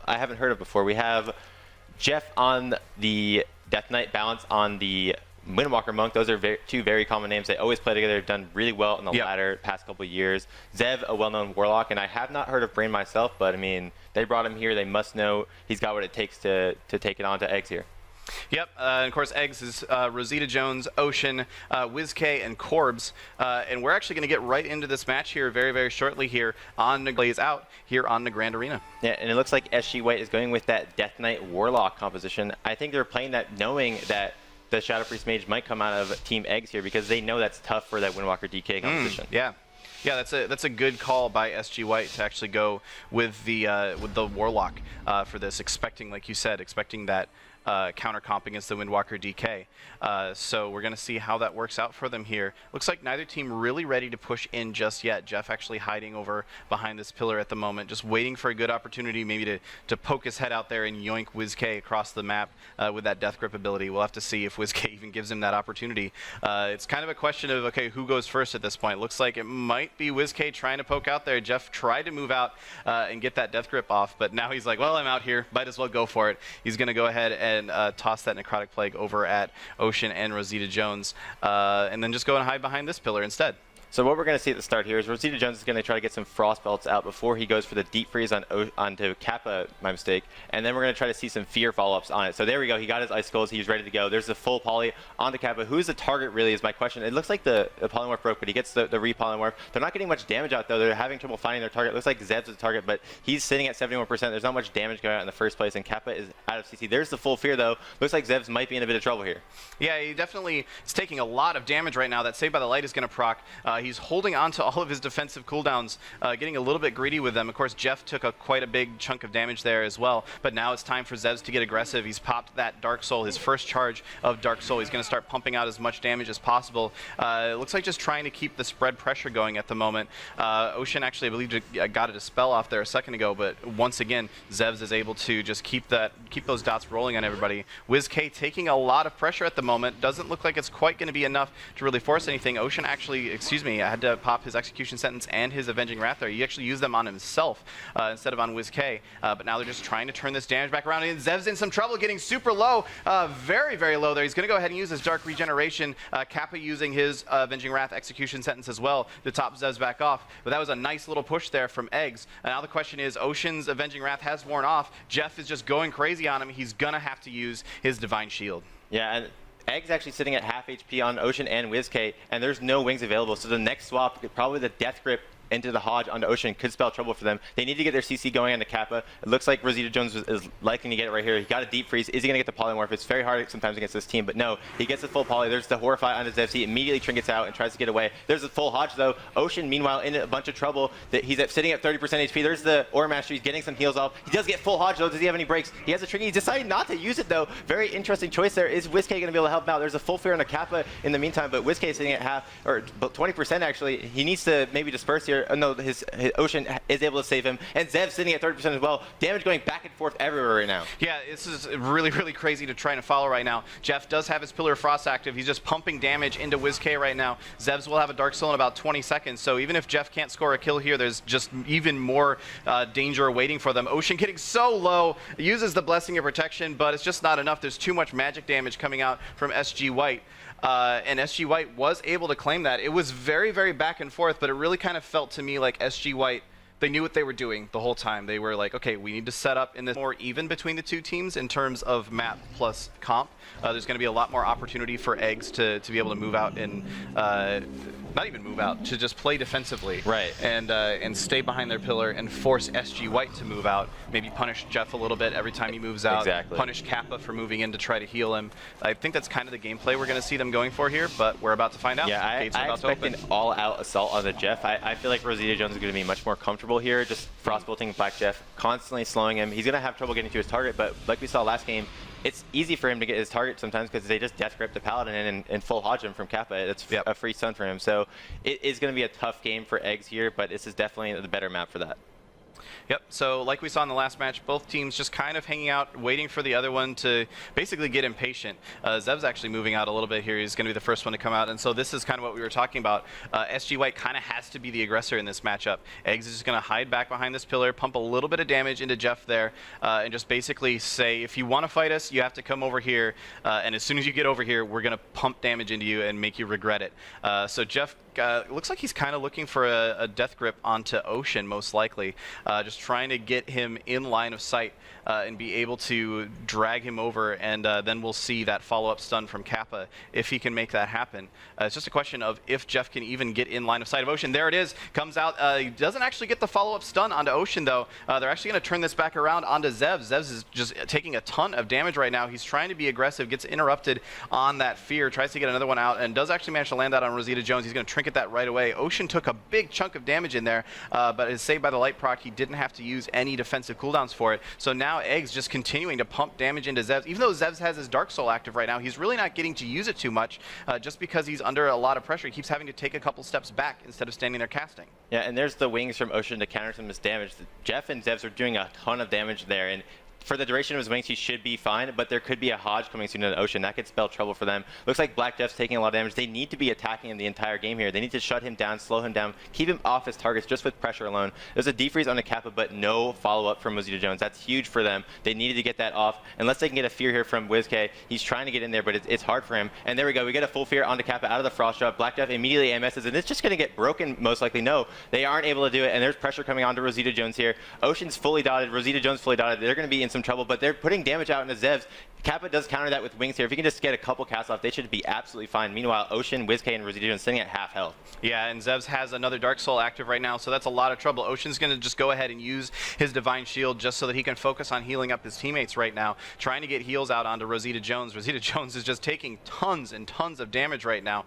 I haven't heard of before. We have Jeff on the Death Knight, Balance on the Windwalker Monk. Those are two very common names. They always play together. They've done really well in the latter past couple of years. Zev, a well-known Warlock, and I have not heard of Brain myself, but I mean, they brought him here. They must know he's got what it takes to take it on to Eggs here. Yep, and of course, Eggs is Rosita Jones, Ocean, WizK, and Corbs. And we're actually going to get right into this match here very, very shortly here on the Blaze Out here on the Grand Arena. Yeah, and it looks like SG White is going with that Death Knight Warlock composition. I think they're playing that knowing that the Shadow Priest Mage might come out of Team Eggs here because they know that's tough for that Windwalker DK composition. Yeah. Yeah, that's a good call by SG White to actually go with the Warlock for this, expecting, like you said, that counter comp against the Windwalker DK. So we're going to see how that works out for them here. Looks like neither team really ready to push in just yet. Jeff actually hiding over behind this pillar at the moment, just waiting for a good opportunity maybe to poke his head out there and yoink WizK across the map with that Death Grip ability. We'll have to see if WizK even gives him that opportunity. It's kind of a question of, okay, who goes first at this point? Looks like it might be WizK trying to poke out there. Jeff tried to move out and get that Death Grip off, but now he's like, well, I'm out here. Might as well go for it. He's going to go ahead and toss that Necrotic Plague over at Ocean and Rosita Jones, and then just go and hide behind this pillar instead. So what we're going to see at the start here is Rosita Jones is going to try to get some Frost Belts out before he goes for the Deep Freeze onto Kappa, my mistake, and then we're going to try to see some Fear follow-ups on it. So there we go. He got his Icicles. He's ready to go. There's the full poly onto Kappa. Who's the target really is my question. It looks like the Polymorph broke, but he gets the re-Polymorph. They're not getting much damage out, though. They're having trouble finding their target. It looks like Zev's the target, but he's sitting at 71%. There's not much damage going out in the first place, and Kappa is out of CC. There's the full Fear, though. Looks like Zev's might be in a bit of trouble here. Yeah, he definitely is taking a lot of damage right now. That Save by the Light is going to proc. He's holding on to all of his defensive cooldowns, getting a little bit greedy with them. Of course, Jeff took quite a big chunk of damage there as well, but now it's time for Zevs to get aggressive. He's popped that Dark Soul, his first charge of Dark Soul. He's going to start pumping out as much damage as possible. It looks like just trying to keep the spread pressure going at the moment. Ocean actually, I believe, got a Dispel off there a second ago, but once again, Zevs is able to just keep those dots rolling on everybody. WizK taking a lot of pressure at the moment. Doesn't look like it's quite going to be enough to really force anything. Ocean actually, excuse me, I had to pop his Execution Sentence and his Avenging Wrath there. He actually used them on himself instead of on WizK, but now they're just trying to turn this damage back around, and Zev's in some trouble, getting super low, very, very low there. He's going to go ahead and use his Dark Regeneration, Kappa using his Avenging Wrath Execution Sentence as well to top Zev's back off, but that was a nice little push there from Eggs. And now the question is, Ocean's Avenging Wrath has worn off. Jeff is just going crazy on him. He's going to have to use his Divine Shield. Yeah, and Egg's actually sitting at half HP on Ocean and WizK, and there's no wings available. So the next swap, probably the Death Grip into the Hodge onto Ocean, could spell trouble for them. They need to get their CC going on the Kappa. It looks like Rosita Jones is likely to get it right here. He got a Deep Freeze. Is he going to get the Polymorph? It's very hard sometimes against this team, but no, he gets the full poly. There's the Horrify on his FC. Immediately trinkets out and tries to get away. There's the full Hodge, though. Ocean, meanwhile, in a bunch of trouble. He's sitting at 30% HP. There's the Aura Master. He's getting some heals off. He does get full Hodge, though. Does he have any breaks? He has a trinket. He's decided not to use it, though. Very interesting choice there. Is WizK going to be able to help him out? There's a full Fear on the Kappa in the meantime, but WizK is sitting at half, or 20% actually. He needs to maybe disperse here. No, his Ocean is able to save him, and Zev sitting at 30% as well. Damage going back and forth everywhere right now. Yeah, this is really, really crazy to try and follow right now. Jeff does have his Pillar of Frost active. He's just pumping damage into WizK right now. Zevs will have a Dark Soul in about 20 seconds, so even if Jeff can't score a kill here, there's just even more danger waiting for them. Ocean getting so low, uses the Blessing of Protection, but it's just not enough. There's too much magic damage coming out from SG White. And SG White was able to claim that. It was very, very back and forth, but it really kind of felt to me like SG White, they knew what they were doing the whole time. They were like, okay, we need to set up in this more even between the two teams in terms of map plus comp. There's going to be a lot more opportunity for Eggs to be able to move out and not even move out, to just play defensively. Right. And stay behind their pillar and force SG White to move out. Maybe punish Jeff a little bit every time he moves out. Exactly. Punish Kappa for moving in to try to heal him. I think that's kind of the gameplay we're going to see them going for here, but we're about to find out. Yeah, I expect an all-out assault on the Jeff. I feel like Rosita Jones is going to be much more comfortable here, just frostbolting Black Jeff, constantly slowing him. He's going to have trouble getting to his target, but like we saw last game, it's easy for him to get his target sometimes because they just Death Grip the Paladin and full Hodge him from Kappa. It's a free stun for him. So it is going to be a tough game for Eggs here, but this is definitely the better map for that. Yep, so like we saw in the last match, both teams just kind of hanging out, waiting for the other one to basically get impatient. Zev's actually moving out a little bit here. He's going to be the first one to come out, and so this is kind of what we were talking about. SG White kind of has to be the aggressor in this matchup. Eggs is just going to hide back behind this pillar, pump a little bit of damage into Jeff there, and just basically say, if you want to fight us, you have to come over here, and as soon as you get over here, we're going to pump damage into you and make you regret it. So Jeff looks like he's kind of looking for a death grip onto Ocean, most likely, just trying to get him in line of sight and be able to drag him over, and then we'll see that follow-up stun from Kappa if he can make that happen. It's just a question of if Jeff can even get in line of sight of Ocean. There it is, comes out. He doesn't actually get the follow-up stun onto Ocean, though. They're actually going to turn this back around onto Zevs. Zevs is just taking a ton of damage right now. He's trying to be aggressive, gets interrupted on that fear, tries to get another one out, and does actually manage to land that on Rosita Jones. He's going to trinket that right away. Ocean took a big chunk of damage in there, but is saved by the light proc. He didn't have to use any defensive cooldowns for it. So now Eggs just continuing to pump damage into Zevs. Even though Zevs has his Dark Soul active right now, he's really not getting to use it too much, just because he's under a lot of pressure. He keeps having to take a couple steps back instead of standing there casting. Yeah, and there's the wings from Ocean to counter some of his damage. Jeff and Zevs are doing a ton of damage there, and for the duration of his wings, he should be fine, but there could be a Hodge coming soon in the Ocean. That could spell trouble for them. Looks like Black Jeff's taking a lot of damage. They need to be attacking him the entire game here. They need to shut him down, slow him down, keep him off his targets just with pressure alone. There's a defreeze on the Kappa, but no follow-up from Rosita Jones. That's huge for them. They needed to get that off. Unless they can get a fear here from WizK, he's trying to get in there, but it's hard for him. And there we go. We get a full fear onto Kappa out of the Frost Drop. Black Jeff immediately AMSs, and it's just going to get broken, most likely. No, they aren't able to do it, and there's pressure coming onto Rosita Jones here. Ocean's fully dotted. Rosita Jones fully dotted. They're going to be in some trouble, but they're putting damage out into Zevs. Kappa does counter that with wings here. If he can just get a couple casts off, they should be absolutely fine. Meanwhile, Ocean, WizK, and Rosita Jones sitting at half health. Yeah, and Zevs has another Dark Soul active right now, so that's a lot of trouble. Ocean's going to just go ahead and use his Divine Shield just so that he can focus on healing up his teammates right now, trying to get heals out onto Rosita Jones. Rosita Jones is just taking tons and tons of damage right now.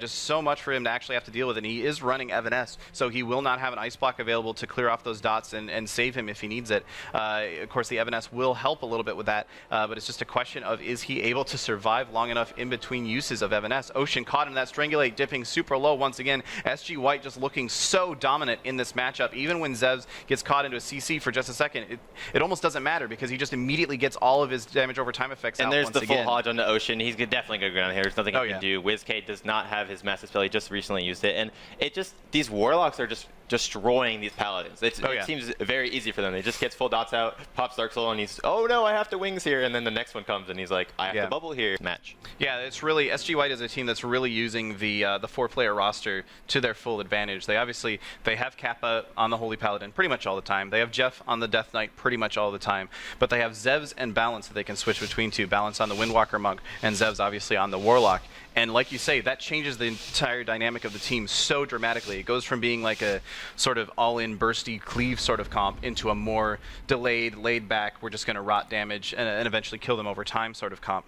Just so much for him to actually have to deal with, and he is running Evanesce, so he will not have an Ice Block available to clear off those dots and save him if he needs it. Of course, the Evanesce will help a little bit with that, but it's just a question of, is he able to survive long enough in between uses of Evanesce? Ocean caught in that Strangulate, dipping super low once again. SG White just looking so dominant in this matchup. Even when Zevs gets caught into a CC for just a second, it almost doesn't matter because he just immediately gets all of his damage over time effects out once again. And there's the full Hodge on the Ocean. He's definitely going to go down here. There's nothing he can do. WizK does not have his Massive Spell. He just recently used it. And it just, these Warlocks are just destroying these Paladins. It seems very easy for them. They just gets full dots out, pops Dark Soul, and he's, oh no, I have to wings here. And then the next one comes and he's like, I have to bubble here. Match. Yeah, it's really, SG White is a team that's really using the 4-player roster to their full advantage. They have Kappa on the Holy Paladin pretty much all the time. They have Jeff on the Death Knight pretty much all the time. But they have Zevs and Balance that they can switch between to. Balance on the Windwalker Monk and Zevs obviously on the Warlock. And like you say, that changes the entire dynamic of the team so dramatically. It goes from being like a sort of all-in bursty cleave sort of comp into a more delayed, laid-back, we're just going to rot damage and eventually kill them over time sort of comp.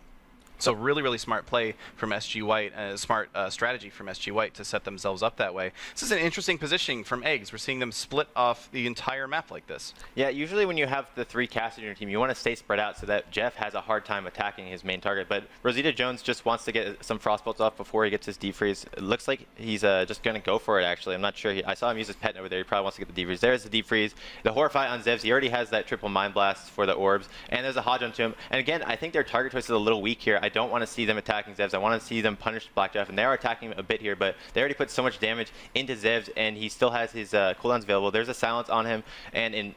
So really, really smart play from SG White, smart strategy from SG White to set themselves up that way. This is an interesting positioning from Eggs. We're seeing them split off the entire map like this. Yeah, usually when you have the 3 casters in your team, you want to stay spread out so that Jeff has a hard time attacking his main target. But Rosita Jones just wants to get some Frostbolts off before he gets his defreeze. It looks like he's just going to go for it, actually. I'm not sure. I saw him use his pet over there. He probably wants to get the defreeze. There's the defreeze. The Horrify on Zevs. He already has that triple Mind Blast for the orbs. And there's a Hodge onto him. And again, I think their target choice is a little weak here. I don't want to see them attacking Zevs. I want to see them punish Black Jeff, and they are attacking him a bit here, but they already put so much damage into Zevs, and he still has his cooldowns available. There's a silence on him, and in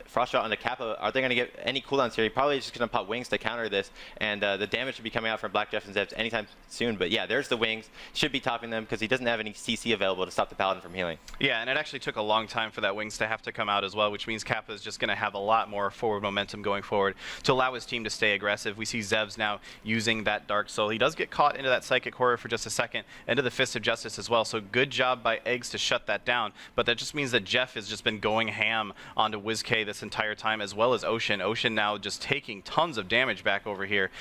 Frost Shot on the Kappa, are they going to get any cooldowns here? He probably is just going to pop wings to counter this, and the damage should be coming out from Black Jeff and Zevs anytime soon, but yeah, there's the wings. Should be topping them because he doesn't have any CC available to stop the Paladin from healing. Yeah, and it actually took a long time for that wings to have to come out as well, which means Kappa is just going to have a lot more forward momentum going forward to allow his team to stay aggressive. We see Zevs now using that Dark Soul. He does get caught into that Psychic Horror for just a second, into the Fist of Justice as well, so good job by Eggs to shut that down, but that just means that Jeff has just been going ham onto WizK this entire time, as well as Ocean. Ocean now just taking tons of damage back over here.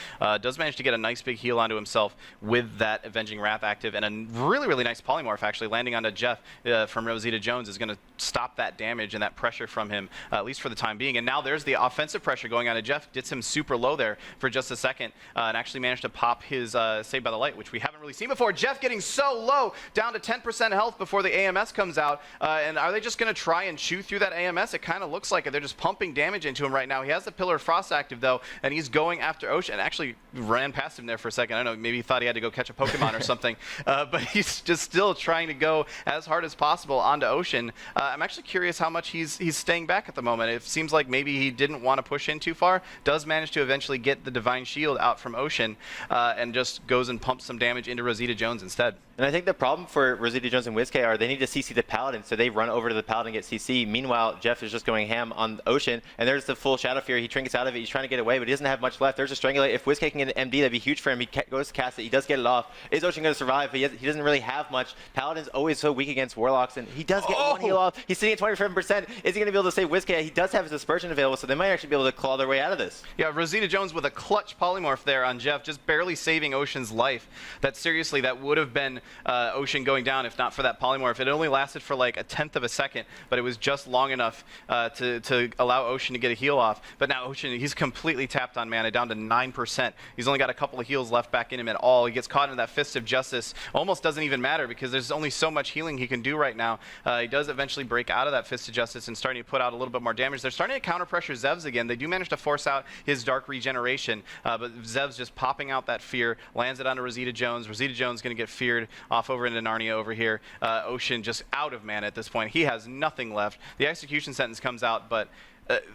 Does manage to get a nice big heal onto himself with that Avenging Wrath active, and a really, really nice Polymorph actually landing onto Jeff from Rosita Jones is going to stop that damage and that pressure from him, at least for the time being. And now there's the offensive pressure going on to Jeff. Gets him super low there for just a second, and actually actually managed to pop his Saved by the Light, which we haven't really seen before. Jeff getting so low, down to 10% health before the AMS comes out. And are they just going to try and chew through that AMS? It kind of looks like it. They're just pumping damage into him right now. He has the Pillar of Frost active, though, and he's going after Ocean. Actually ran past him there for a second. I don't know, maybe he thought he had to go catch a Pokemon or something. But he's just still trying to go as hard as possible onto Ocean. I'm actually curious how much he's staying back at the moment. It seems like maybe he didn't want to push in too far. Does manage to eventually get the Divine Shield out from Ocean and just goes and pumps some damage into Rosita Jones instead. And I think the problem for Rosita Jones and WizK are they need to CC the Paladin, so they run over to the Paladin and get CC. Meanwhile, Jeff is just going ham on Ocean, and there's the full Shadow Fury. He trinkets out of it. He's trying to get away, but he doesn't have much left. There's a Strangulate. If WizK can get an MD, that'd be huge for him. He goes to cast it. He does get it off. Is Ocean going to survive? But he doesn't really have much. Paladin's always so weak against Warlocks, and he does get one heal off. He's sitting at 27%. Is he going to be able to save WizK? He does have his Dispersion available, so they might actually be able to claw their way out of this. Yeah, Rosita Jones with a clutch polymorph there on Jeff, just barely saving Ocean's life. That seriously, that would have been Ocean going down if not for that polymorph. It only lasted for like a 1/10 of a second, but it was just long enough to allow Ocean to get a heal off. But now Ocean, he's completely tapped on mana, down to 9%. He's only got a couple of heals left back in him at all. He gets caught in that Fist of Justice. Almost doesn't even matter because there's only so much healing he can do right now. He does eventually break out of that Fist of Justice and starting to put out a little bit more damage. They're starting to counter pressure Zev's again. They do manage to force out his Dark Regeneration, but Zev's just popping out that fear, lands it onto Rosita Jones. Rosita Jones going to get feared off over into Narnia over here. Ocean just out of mana at this point. He has nothing left. The Execution Sentence comes out, but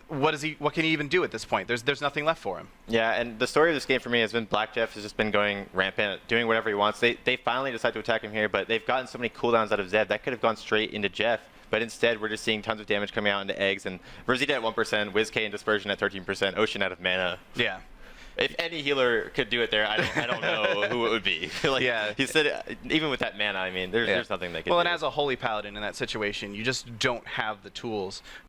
what can he even do at this point? There's nothing left for him. Yeah, and the story of this game for me has been Black Jeff has just been going rampant, doing whatever he wants. They finally decide to attack him here, but they've gotten so many cooldowns out of Zev that could have gone straight into Jeff. But instead, we're just seeing tons of damage coming out into eggs, and Rosita at 1%, WizK and Dispersion at 13%, Ocean out of mana. Yeah. If any healer could do it there, I don't know who it would be. Like, yeah. He said, even with that mana, I mean, there's nothing they can do. Well, and as a Holy Paladin in that situation, you just don't have the tools